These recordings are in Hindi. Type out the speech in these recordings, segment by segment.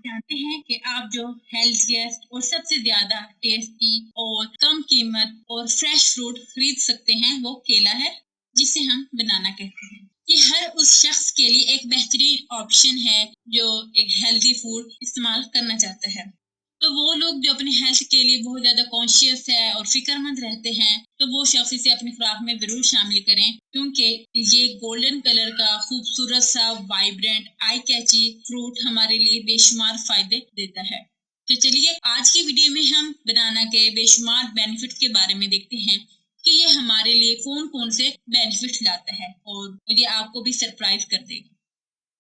जानते हैं कि आप जो हेल्थीएस्ट और सबसे ज्यादा टेस्टी और कम कीमत और फ्रेश फ्रूट खरीद सकते हैं वो केला है, जिसे हम बनाना कहते हैं। ये हर उस शख्स के लिए एक बेहतरीन ऑप्शन है जो एक हेल्दी फूड इस्तेमाल करना चाहता है। तो वो लोग जो अपनी हेल्थ के लिए बहुत ज़्यादा कॉन्शियस है और फ़िक्रमंद रहते हैं, तो वो शख्स इसे अपनी खुराक में ज़रूर शामिल करें, क्योंकि ये गोल्डन कलर का खूबसूरत सा वाइब्रेंट आई कैची फ्रूट हमारे लिए बेशुमार फ़ायदे देता है। तो चलिए आज की वीडियो में हम बनाना के बेशुमार बेनिफिट के बारे में देखते हैं कि ये हमारे लिए कौन-कौन से बेनिफिट्स लाता है और ये आपको भी सरप्राइज़ कर देगा।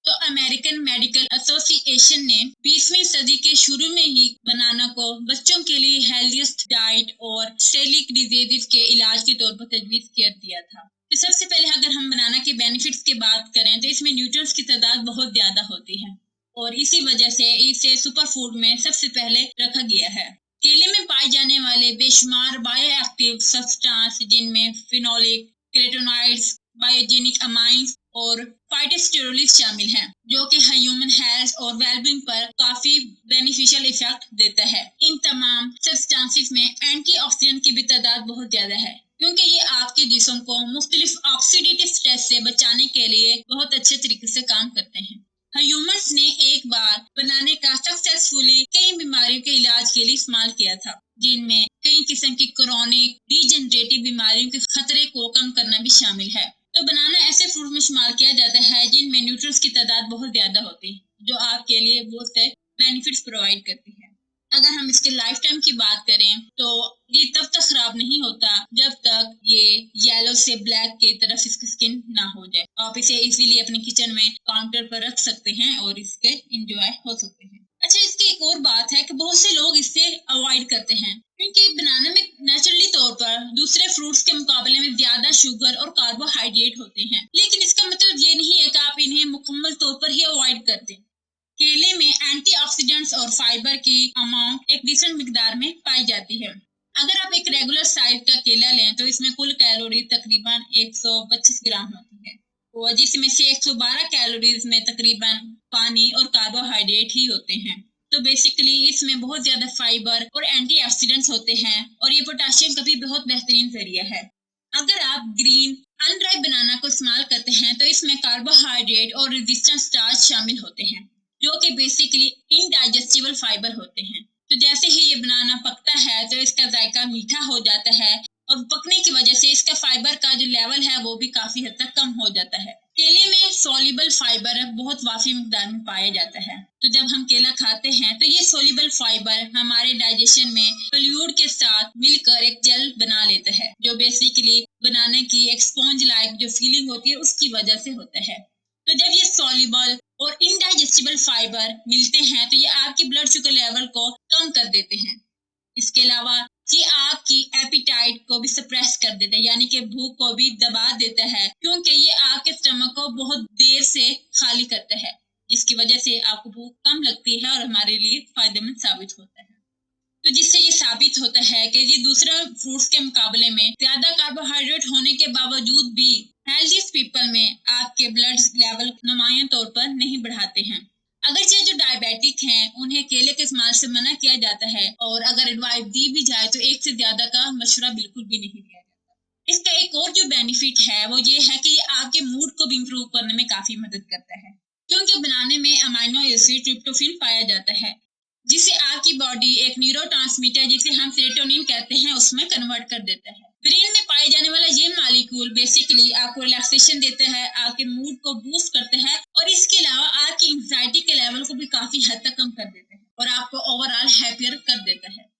तो अमेरिकन मेडिकल एसोसिएशन ने 20वीं सदी के शुरू में ही बनाना को बच्चों के लिए हेल्दीएस्ट डाइट और सेलिक डिजीजेज के इलाज के तौर पर तजवीज़ कर दिया था। तो सबसे पहले अगर हम बनाना के बेनिफिट्स की बात करें तो इसमें न्यूट्रिएंट्स की तादाद बहुत ज़्यादा होती है और इसी वजह से इसे सुपर फूड में सबसे पहले रखा गया है। केले में पाए जाने वाले बेशुमार बायोएक्टिव सब्सटेंस जिनमें फिनोलिक, केरोटीनॉइड्स, बायोजेनिक अमाइंस और फाइटोस्टेरोल्स शामिल हैं, जो कि ह्यूमन हेल्थ और वेलबींग पर काफी बेनिफिशियल इफेक्ट देता है। इन तमाम सब्सटेंसेस में एंटीऑक्सीडेंट की भी तादाद बहुत ज्यादा है, क्योंकि ये आपके जिस्म को मुख्तलिफ ऑक्सीडेटिव स्ट्रेस से बचाने के लिए बहुत अच्छे तरीके से काम करते हैं। ह्यूमंस ने एक बार बनाने का सक्सेसफुली कई बीमारियों के इलाज के लिए इस्तेमाल किया था, जिनमें कई किस्म की क्रोनिक डीजनरेटिव बीमारियों के खतरे को कम करना भी शामिल है। तो बनाना ऐसे फ्रूट में इस्तेमाल किया जाता है जिनमें न्यूट्रिएंट्स की तादाद बहुत ज्यादा होती है, जो आपके लिए बहुत से बेनिफिट्स प्रोवाइड करती है। अगर हम इसके लाइफ टाइम की बात करें तो ये तब तक खराब नहीं होता जब तक ये येलो से ब्लैक की तरफ इसकी स्किन ना हो जाए। आप इसे इजीली अपने किचन में काउंटर पर रख सकते हैं और इसके इंजॉय हो सकते हैं। अच्छा, इसकी एक और बात है कि बहुत से लोग इससे अवॉइड करते हैं, क्योंकि बनाना में नेचुरली तौर पर दूसरे फ्रूट्स के मुकाबले में ज्यादा शुगर और कार्बोहाइड्रेट होते हैं, लेकिन इसका मतलब ये नहीं है कि आप इन्हें मुकम्मल तौर पर ही अवॉइड कर दें। केले में एंटीऑक्सीडेंट्स और फाइबर की अमाउंट एक डिसेंट मिकदार में पाई जाती है। अगर आप एक रेगुलर साइज का केला लें तो इसमें कुल कैलोरी तकरीबन 125 ग्राम होती है, और जिसमें से 112 कैलोरीज में तकरीबन पानी और कार्बोहाइड्रेट ही होते हैं। तो बेसिकली इसमें बहुत ज्यादा फाइबर और एंटीऑक्सीडेंट्स होते हैं, और ये पोटाशियम का भी बहुत बेहतरीन जरिया है। अगर आप ग्रीन अनड्राई बनाना को इस्तेमाल करते हैं तो इसमें कार्बोहाइड्रेट और रेजिस्टेंट स्टार्च शामिल होते हैं, जो कि बेसिकली इनडाइजेस्टिबल फाइबर होते हैं। तो जैसे ही ये बनाना पकता है तो इसका जायका मीठा हो जाता है, और पकने की वजह से इसका फाइबर का जो लेवल है वो भी काफी हद तक कम हो जाता है। केले में सोल्यूबल फाइबर बहुत वाफी मिकदार में पाया जाता है। तो जब हम केला खाते हैं तो ये सोल्यूबल फाइबर हमारे डाइजेशन में फ्लूइड के साथ मिलकर एक जेल बना लेता है, जो बेसिकली बनाने की एक स्पॉन्ज लाइक जो फीलिंग होती है उसकी वजह से होता है। तो जब ये सॉल्युबल और इनडाइजेस्टिबल फाइबर मिलते हैं तो ये आपकी ब्लड शुगर लेवल को कम कर देते हैं। इसके अलावा ये आपकी एपिटाइट को भी सप्रेस कर देता है, यानी कि भूख को भी दबा देता है, क्योंकि ये आपके स्टमक को बहुत देर से खाली करता है, जिसकी वजह से आपको भूख कम लगती है और हमारे लिए फायदेमंद साबित होता है। तो जिससे ये साबित होता है कि ये दूसरा फ्रूट्स के मुकाबले में ज्यादा कार्बोहाइड्रेट होने के बावजूद भी हेल्दीस्ट पीपल में आपके ब्लड लेवल नुमायां तौर पर नहीं बढ़ाते हैं। अगर ये जो डायबिटिक हैं उन्हें केले के इस्तेमाल से मना किया जाता है, और अगर एडवाइस दी भी जाए तो एक से ज्यादा का मशवरा बिल्कुल भी नहीं दिया जाता। इसका एक और जो बेनिफिट है वो ये है कि ये आपके मूड को भी इम्प्रूव करने में काफी मदद करता है, क्योंकि बनाने में अमाइनो एसिड ट्रिप्टोफैन पाया जाता है, जिसे आपकी बॉडी एक न्यूरोट्रांसमीटर जिसे हम सेरोटोनिन कहते हैं उसमें कन्वर्ट कर देता है। ब्रेन में पाए जाने वाला ये मॉलिक्यूल बेसिकली आपको रिलैक्सेशन देता है, आपके मूड को बूस्ट करता है, और इसके अलावा आपकी एंजाइटी के लेवल को भी काफी हद तक कम कर देता है और आपको ओवरऑल हैप्पियर कर देता है।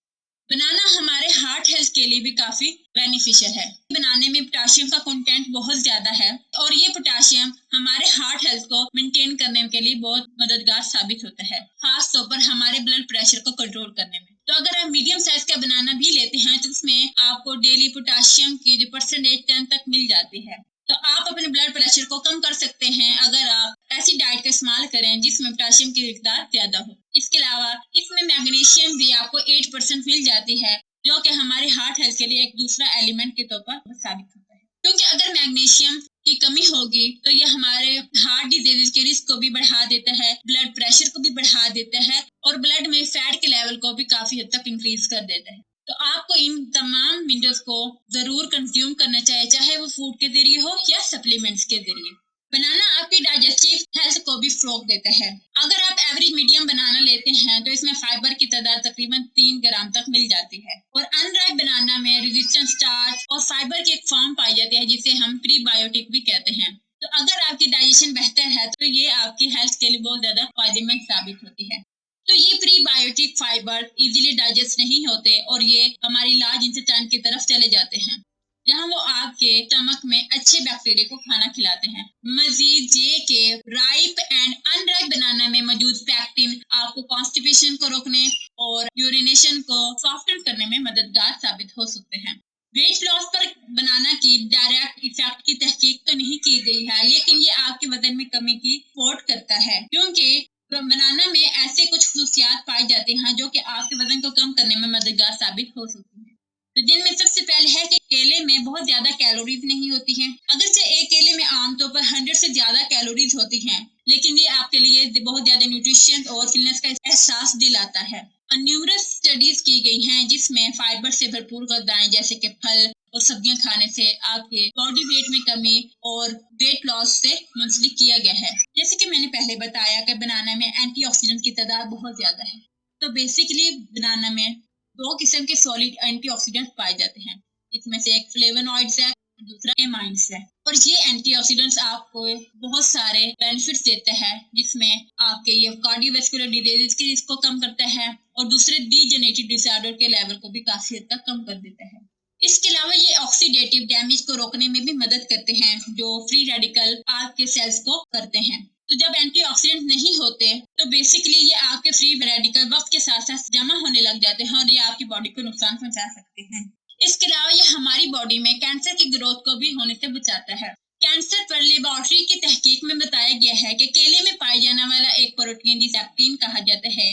बनाना हमारे हार्ट हेल्थ के लिए भी काफी बेनिफिशियल है। बनाने में पोटाशियम का कंटेंट बहुत ज्यादा है, और ये पोटाशियम हमारे हार्ट हेल्थ को मेंटेन करने के लिए बहुत मददगार साबित होता है, खास तौर पर हमारे ब्लड प्रेशर को कंट्रोल करने में। तो अगर आप मीडियम साइज का बनाना भी लेते हैं तो उसमें आपको डेली पोटाशियम की जो परसेंटेज 10 तक मिल जाती है। तो आप अपने ब्लड प्रेशर को कम कर सकते हैं अगर आप ऐसी डाइट का इस्तेमाल करें जिसमें पोटाशियम की मिकदार ज्यादा हो। इसके अलावा इसमें मैग्नीशियम भी आपको 8% मिल जाती है, जो कि हमारे हार्ट हेल्थ के लिए एक दूसरा एलिमेंट के तौर पर साबित होता है, क्योंकि अगर मैग्नीशियम की कमी होगी तो यह हमारे हार्ट डिजीज के रिस्क को भी बढ़ा देता है, ब्लड प्रेशर को भी बढ़ा देता है, ब्लड में फैट के लेवल को भी काफी हद तक इंक्रीज कर देता है। तो आपको इन तमाम मिनरल्स को जरूर कंज्यूम करना चाहिए, चाहे वो फूड के जरिए हो या सप्लीमेंट्स के जरिए। बनाना आपकी डाइजेस्टिव हेल्थ को भी फरोग देता है। अगर आप एवरेज मीडियम बनाना लेते हैं तो इसमें फाइबर की तादाद तकरीबन 3 ग्राम तक मिल जाती है। और अनराइप बनाना में रेजिस्टेंट स्टार्च और फाइबर की एक फॉर्म पाई जाती है जिसे हम प्रीबायोटिक भी कहते हैं। तो अगर आपकी डाइजेशन बेहतर है तो ये आपकी हेल्थ के लिए बहुत ज्यादा फायदेमंद साबित होती है। तो ये प्रीबायोटिक फाइबर इजीली डाइजेस्ट नहीं होते और ये हमारी लार्ज इंटेस्टाइन की तरफ चले जाते हैं, जहाँ वो आपके स्टमक में अच्छे बैक्टीरिया को खाना खिलाते हैं। मजीद ये के राइप एंड अनराइप बनाना में मौजूद पैक्टिन आपको कॉन्स्टिपेशन को रोकने और यूरिनेशन को सॉफ्टन करने में मददगार साबित हो सकते हैं। वेट लॉस पर बनाना की डायरेक्ट इफेक्ट की तहकीक तो नहीं की गई है, लेकिन ये आपके वजन में कमी की सपोर्ट करता है, क्योंकि बनाना में ऐसे कुछ खसूसियात पाई जाती हैं जो कि आपके वजन को कम करने में मददगार साबित हो सकती हैं। तो जिनमें सबसे पहले है कि केले में बहुत ज्यादा कैलोरीज नहीं होती हैं। अगरचे एक केले में आमतौर पर 100 से ज्यादा कैलोरीज होती हैं, लेकिन ये आपके लिए बहुत ज्यादा न्यूट्रिशन और फिटनेस का एहसास दिलाता है। न्यूमरस स्टडीज की गई हैं जिसमें फाइबर से भरपूर गज़ाएं जैसे कि फल और सब्जियां खाने से आपके बॉडी वेट में कमी और वेट लॉस से मुंसलिक किया गया है। जैसे कि मैंने पहले बताया कि बनाना में एंटीऑक्सीडेंट की तादाद बहुत ज्यादा है। तो बेसिकली बनाना में 2 किस्म के सॉलिड एंटीऑक्सीडेंट पाए जाते हैं, इसमें से एक फ्लेवोनॉइड्स है, दूसरा एमाइन्स है। और ये एंटीऑक्सीडेंट्स आपको बहुत सारे बेनिफिट्स देते हैं, जिसमें आपके ये कार्डियोवैस्कुलर डिजीज के रिस्क को कम करता है और दूसरे डीजेनरेटिव डिसऑर्डर के लेवल को भी काफी हद तक कम कर देता है। इसके अलावा ये ऑक्सीडेटिव डैमेज को रोकने में भी मदद करते हैं, जो फ्री रेडिकल आपके सेल्स को करते हैं। तो जब एंटीऑक्सीडेंट नहीं होते तो बेसिकली ये आपके फ्री रेडिकल वक्त के साथ साथ जमा होने लग जाते हैं और ये आपकी बॉडी को नुकसान पहुंचा सकते हैं। इसके अलावा ये हमारी बॉडी में कैंसर की ग्रोथ को भी होने से बचाता है। कैंसर पर लेबोरेटरी की तहकीक में बताया गया है कि केले में पाया जाने वाला एक प्रोटीन जिसे एक्टिन कहा जाता है,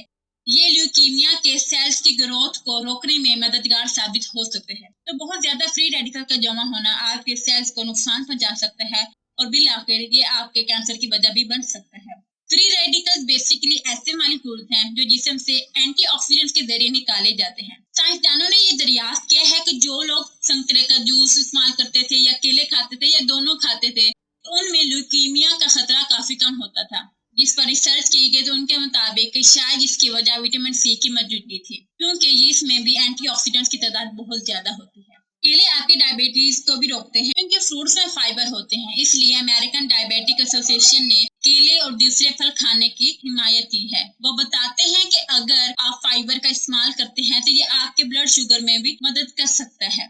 ये ल्यूकीमिया के सेल्स की ग्रोथ को रोकने में मददगार साबित हो सकते हैं। तो बहुत ज्यादा फ्री रेडिकल का जमा होना आपके सेल्स को नुकसान पहुंचा सकता है और बिल आखिर ये आपके कैंसर की वजह भी बन सकता है। फ्री रेडिकल्स बेसिकली ऐसे मॉलिक्यूल्स हैं जो जिस्म से एंटीऑक्सीडेंट्स के जरिए निकाले जाते हैं। साइंसदानों ने ये दरियाफ्त किया है कि जो लोग संतरे का जूस इस्तेमाल करते थे या केले खाते थे या दोनों खाते थे, तो उनमें ल्यूकीमिया का खतरा काफी कम होता था। जिस पर रिसर्च की गई तो उनके मुताबिक शायद इसकी वजह विटामिन सी की मौजूदगी थी, क्योंकि इसमें भी एंटीऑक्सीडेंट्स की तादाद बहुत ज्यादा होती है। केले आपकी डायबिटीज को भी रोकते हैं क्योंकि फ्रूट्स में फाइबर होते हैं, इसलिए अमेरिकन डायबिटिक एसोसिएशन ने केले और दूसरे फल खाने की हिमायत की है। वो बताते हैं कि अगर आप फाइबर का इस्तेमाल करते हैं तो ये आपके ब्लड शुगर में भी मदद कर सकता है।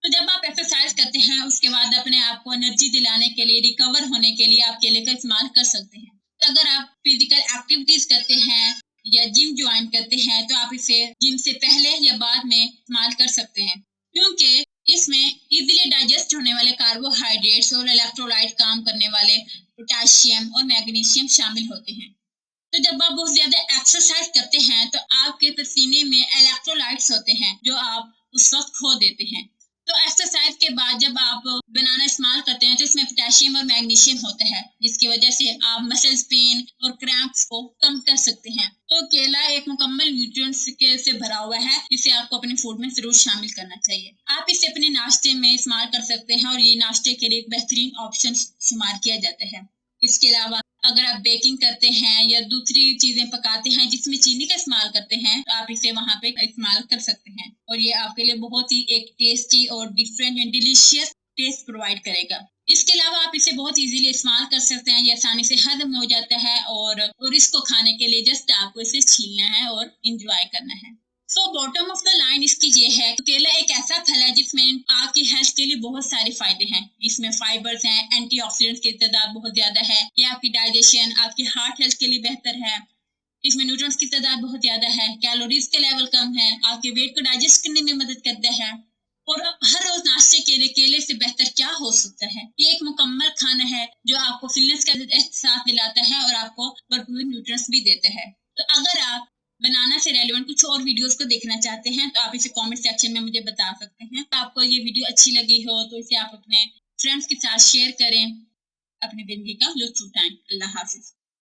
तो जब आप एक्सरसाइज करते हैं उसके बाद अपने आप को एनर्जी दिलाने के लिए, रिकवर होने के लिए आप केले का इस्तेमाल कर सकते हैं। तो अगर आप फिजिकल एक्टिविटीज करते हैं या जिम ज्वाइन करते हैं तो आप इसे जिम से पहले या बाद में इस्तेमाल कर सकते हैं, क्योंकि इसमें इजीली डाइजेस्ट होने वाले कार्बोहाइड्रेट्स और इलेक्ट्रोलाइट काम करने वाले पोटेशियम और मैग्नीशियम शामिल होते हैं। तो जब आप बहुत ज्यादा एक्सरसाइज करते हैं तो आपके पसीने में इलेक्ट्रोलाइट्स होते हैं जो आप उस वक्त खो देते हैं। तो एक्सरसाइज के बाद जब आप बनाना इस्तेमाल करते हैं तो इसमें पोटेशियम और मैग्नीशियम होता है, जिसकी वजह से आप मसल्स पेन और क्रैम्प्स को कम कर सकते हैं। तो केला एक मुकम्मल न्यूट्रिएंट्स से भरा हुआ है, जिसे आपको अपने फूड में जरूर शामिल करना चाहिए। आप इसे अपने नाश्ते में इस्तेमाल कर सकते हैं और ये नाश्ते के लिए एक बेहतरीन ऑप्शन शुमार किया जाता है। इसके अलावा अगर आप बेकिंग करते हैं या दूसरी चीजें पकाते हैं जिसमें चीनी का इस्तेमाल करते हैं तो आप इसे वहां पे इस्तेमाल कर सकते हैं और ये आपके लिए बहुत ही एक टेस्टी और different and delicious taste provide करेगा। इसके अलावा आप इसे बहुत इजीली इस्तेमाल कर सकते हैं, ये आसानी से हजम हो जाता है और इसको खाने के लिए जस्ट आपको इसे छीलना है और इंजॉय करना है। So bottom of the line इसकी ये है, केला एक ऐसा फल है जिसमें आपकी हेल्थ के लिए बहुत सारे फायदे हैं। इसमें फाइबर्स हैं, एंटीऑक्सीडेंट्स की तादाद बहुत ज्यादा है, ये आपकी डाइजेशन, आपकी हार्ट हेल्थ के लिए बेहतर है। इसमें न्यूट्रिएंट्स की तादाद बहुत ज्यादा है, कैलोरीज के लेवल कम है, आपके वेट को डाइजेस्ट करने में मदद करता है और हर रोज नाश्ते के लिए केले से बेहतर क्या हो सकता है। ये एक मुकम्मल खाना है जो आपको फिटनेस का एहसास दिलाता है और आपको भरपूर न्यूट्रिएंट्स भी देता है। तो अगर आप बनाना से रेलेवेंट कुछ और वीडियोस को देखना चाहते हैं तो आप इसे कमेंट सेक्शन में मुझे बता सकते हैं। तो आपको ये वीडियो अच्छी लगी हो तो इसे आप अपने फ्रेंड्स के साथ शेयर करें। अपनी जिंदगी का लुत्फ उठाएं। अल्लाह हाफिज।